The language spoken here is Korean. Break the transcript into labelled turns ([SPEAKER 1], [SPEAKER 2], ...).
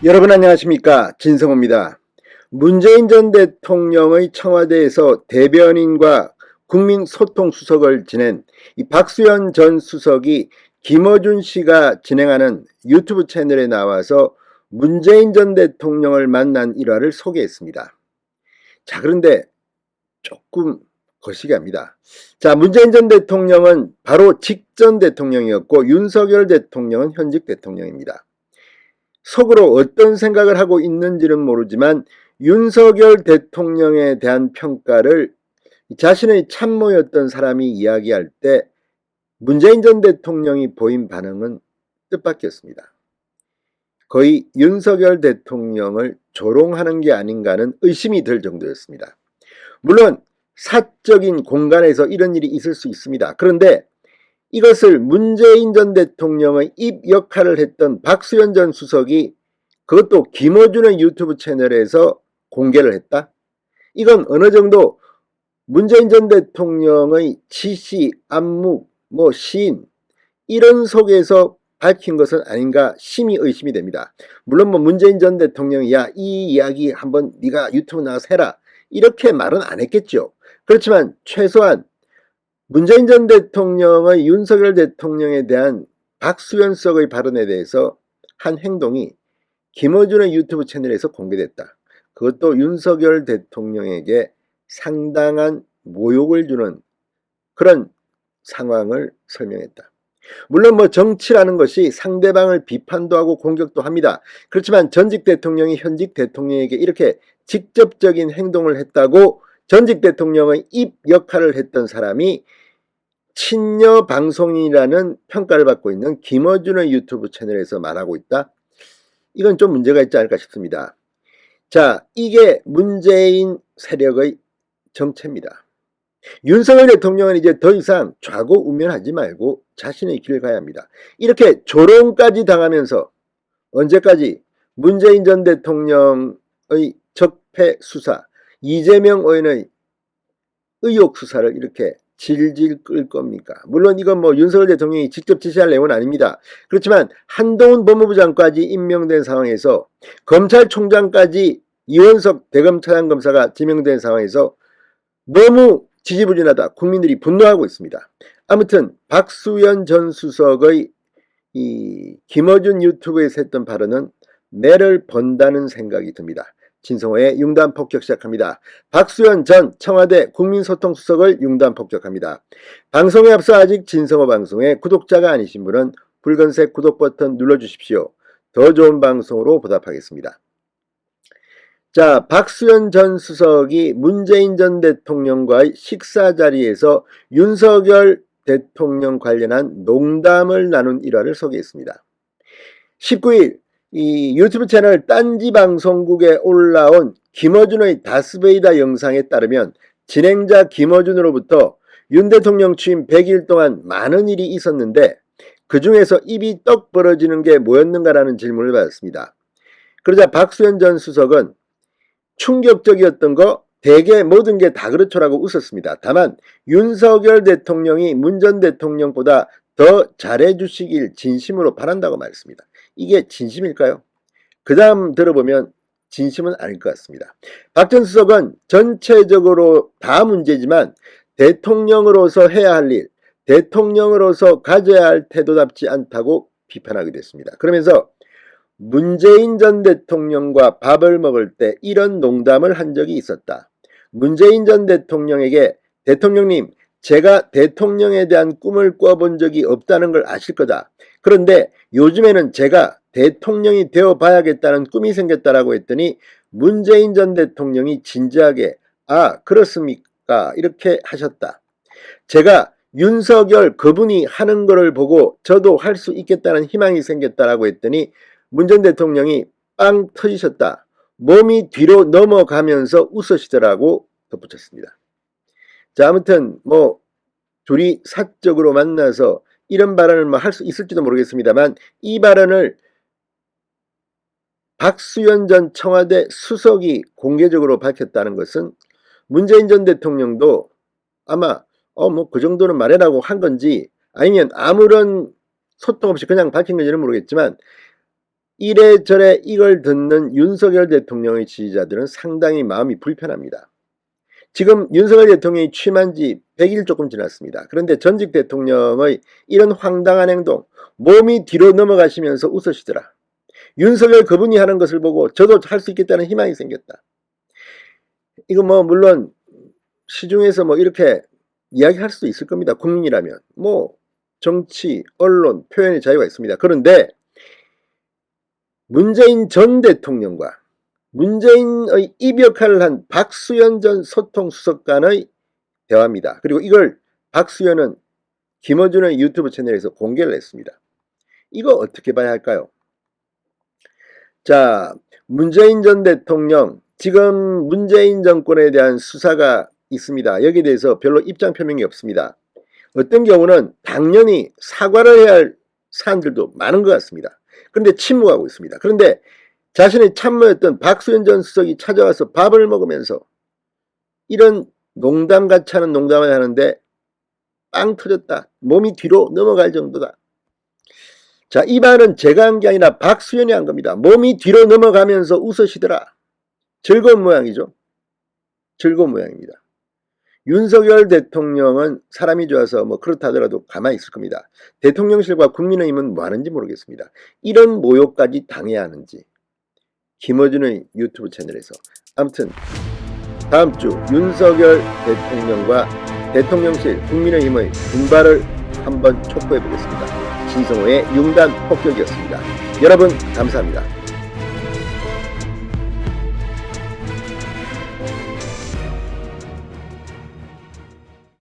[SPEAKER 1] 여러분 안녕하십니까, 진성호입니다. 문재인 전 대통령의 청와대에서 대변인과 국민소통수석을 지낸 이 박수현 전 수석이 김어준 씨가 진행하는 유튜브 채널에 나와서 문재인 전 대통령을 만난 일화를 소개했습니다. 자, 그런데 조금 거시기 합니다. 자, 문재인 전 대통령은 바로 직전 대통령이었고 윤석열 대통령은 현직 대통령입니다. 속으로 어떤 생각을 하고 있는지는 모르지만 윤석열 대통령에 대한 평가를 자신의 참모였던 사람이 이야기할 때 문재인 전 대통령이 보인 반응은 뜻밖이었습니다. 거의 윤석열 대통령을 조롱하는 게 아닌가는 의심이 들 정도였습니다. 물론 사적인 공간에서 이런 일이 있을 수 있습니다. 그런데 이것을 문재인 전 대통령의 입 역할을 했던 박수현 전 수석이 그것도 김어준의 유튜브 채널에서 공개를 했다? 이건 어느 정도 문재인 전 대통령의 지시, 안목, 시인 이런 속에서 밝힌 것은 아닌가 심히 의심이 됩니다. 물론 문재인 전 대통령이 야, 이 이야기 한번 네가 유튜브 나와서 해라 이렇게 말은 안 했겠죠. 그렇지만 최소한 문재인 전 대통령의 윤석열 대통령에 대한 박수현 수석의 발언에 대해서 한 행동이 김어준의 유튜브 채널에서 공개됐다. 그것도 윤석열 대통령에게 상당한 모욕을 주는 그런 상황을 설명했다. 물론 정치라는 것이 상대방을 비판도 하고 공격도 합니다. 그렇지만 전직 대통령이 현직 대통령에게 이렇게 직접적인 행동을 했다고 전직 대통령의 입 역할을 했던 사람이 친여 방송인이라는 평가를 받고 있는 김어준의 유튜브 채널에서 말하고 있다? 이건 좀 문제가 있지 않을까 싶습니다. 자, 이게 문재인 세력의 정체입니다. 윤석열 대통령은 이제 더 이상 좌고우면하지 말고 자신의 길을 가야 합니다. 이렇게 조롱까지 당하면서 언제까지 문재인 전 대통령의 적폐 수사, 이재명 의원의 의혹 수사를 이렇게 질질 끌 겁니까? 물론 이건 윤석열 대통령이 직접 지시할 내용은 아닙니다. 그렇지만 한동훈 법무부 장관까지 임명된 상황에서 검찰총장까지 이원석 대검차장검사가 지명된 상황에서 너무 지지부진하다. 국민들이 분노하고 있습니다. 아무튼 박수현 전 수석의 이 김어준 유튜브에서 했던 발언은 매를 번다는 생각이 듭니다. 진성호의 융단 폭격 시작합니다. 박수현 전 청와대 국민소통수석을 융단 폭격합니다. 방송에 앞서 아직 진성호 방송에 구독자가 아니신 분은 붉은색 구독 버튼 눌러주십시오. 더 좋은 방송으로 보답하겠습니다. 자, 박수현 전 수석이 문재인 전 대통령과의 식사 자리에서 윤석열 대통령 관련한 농담을 나눈 일화를 소개했습니다. 19일 이 유튜브 채널 딴지방송국에 올라온 김어준의 다스베이다 영상에 따르면 진행자 김어준으로부터 윤 대통령 취임 100일 동안 많은 일이 있었는데 그 중에서 입이 떡 벌어지는 게 뭐였는가라는 질문을 받았습니다. 그러자 박수현 전 수석은 충격적이었던 거 대개 모든 게 다 그렇죠라고 웃었습니다. 다만 윤석열 대통령이 문 전 대통령보다 더 잘해주시길 진심으로 바란다고 말했습니다. 이게 진심일까요? 그 다음 들어보면 진심은 아닐 것 같습니다. 박 전 수석은 전체적으로 다 문제지만 대통령으로서 해야 할 일, 대통령으로서 가져야 할 태도답지 않다고 비판하게 됐습니다. 그러면서 문재인 전 대통령과 밥을 먹을 때 이런 농담을 한 적이 있었다. 문재인 전 대통령에게 대통령님, 제가 대통령에 대한 꿈을 꿔본 적이 없다는 걸 아실 거다. 그런데 요즘에는 제가 대통령이 되어 봐야겠다는 꿈이 생겼다라고 했더니 문재인 전 대통령이 진지하게 그렇습니까? 이렇게 하셨다. 제가 윤석열 그분이 하는 거를 보고 저도 할 수 있겠다는 희망이 생겼다라고 했더니 문 전 대통령이 빵 터지셨다. 몸이 뒤로 넘어가면서 웃으시더라고 덧붙였습니다. 자, 아무튼 둘이 사적으로 만나서 이런 발언을 할 수 있을지도 모르겠습니다만 이 발언을 박수현 전 청와대 수석이 공개적으로 밝혔다는 것은 문재인 전 대통령도 아마 그 정도는 말해라고 한 건지 아니면 아무런 소통 없이 그냥 밝힌 건지는 모르겠지만 이래저래 이걸 듣는 윤석열 대통령의 지지자들은 상당히 마음이 불편합니다. 지금 윤석열 대통령이 취임한 지 100일 조금 지났습니다. 그런데 전직 대통령의 이런 황당한 행동, 몸이 뒤로 넘어가시면서 웃으시더라. 윤석열 그분이 하는 것을 보고 저도 할 수 있겠다는 희망이 생겼다. 이거 뭐 물론 시중에서 뭐 이렇게 이야기할 수도 있을 겁니다. 국민이라면. 뭐 정치, 언론, 표현의 자유가 있습니다. 그런데 문재인 전 대통령과 문재인의 입역할을 한 박수현 전 소통수석 간의 대화입니다. 그리고 이걸 박수현은 김어준의 유튜브 채널에서 공개를 했습니다. 이거 어떻게 봐야 할까요? 자, 문재인 전 대통령, 지금 문재인 정권에 대한 수사가 있습니다. 여기에 대해서 별로 입장 표명이 없습니다. 어떤 경우는 당연히 사과를 해야 할 사안들도 많은 것 같습니다. 그런데 침묵하고 있습니다. 그런데 자신의 참모였던 박수현 전 수석이 찾아와서 밥을 먹으면서 이런 농담같이 하는 농담을 하는데 빵 터졌다. 몸이 뒤로 넘어갈 정도다. 자, 이 말은 제가 한 게 아니라 박수현이 한 겁니다. 몸이 뒤로 넘어가면서 웃으시더라. 즐거운 모양이죠. 즐거운 모양입니다. 윤석열 대통령은 사람이 좋아서 뭐 그렇다 하더라도 가만히 있을 겁니다. 대통령실과 국민의힘은 뭐 하는지 모르겠습니다. 이런 모욕까지 당해야 하는지. 김어준의 유튜브 채널에서. 아무튼 다음 주 윤석열 대통령과 대통령실 국민의힘의 분발을 한번 촉구해 보겠습니다. 신성호의 융단 폭격이었습니다. 여러분 감사합니다.